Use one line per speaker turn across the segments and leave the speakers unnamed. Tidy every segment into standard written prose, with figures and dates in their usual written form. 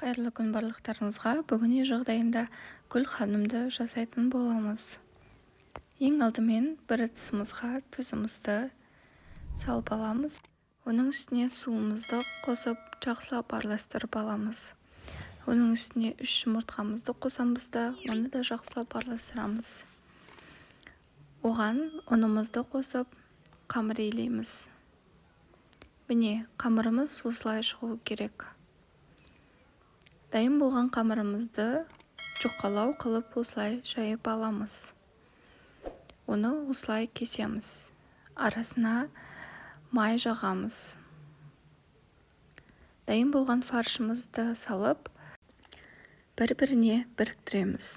Қайырлы күн барлықтарыңызға. Бүгін үй жағдайында гүл ханымды жасайтын боламыз. Ең алдымен бір ыдысымызға тұзымызды салып аламыз. Оның үстіне суымызды қосып, жақсылап араластырып аламыз. Оның үстіне 3 жұмыртқамызды қосамыз да, оны да жақсылап араластырамыз. Оған ұнымызды қосып, қамыр илейміз. Міне, қамырымыз осылай шығу керек. Дайын болған қамырымызды жұқалау қылып осылай жайып аламыз. Оны осылай кесеміз. Арасына май жағамыз. Дайын болған фаршымызды салып, бір-біріне біріктіреміз.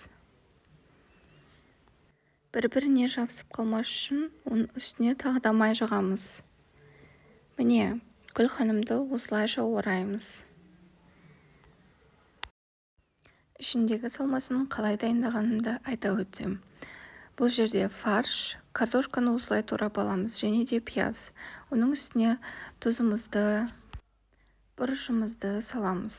Бір-біріне жабысып қалмас үшін оның үстіне тағы да май жағамыз. Міне, гүл ханымды осылайша ораймыз. Ішіндегі салмасын қалай дайындағанымды айта өтсем. Бұл жерде фарш, картошканы осылай турап аламыз және де пияз. Оның үстіне тұзымызды, бұрышымызды саламыз.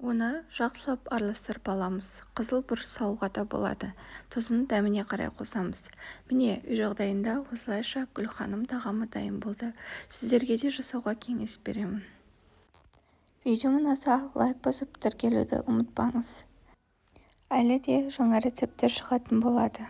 Оны жақсылап араластырып аламыз. Қызыл бұрыш салуға да болады. Тұзын дәміне қарай қосамыз. Міне, үй жағдайында осылайша гүл ханым тағамы дайын болды. Сіздерге де жасауға кеңес беремін. Видео ұнаса лайк басып тіркелуді ұмытпаңыз. Әлі де жаңа рецепттер шығатын болады.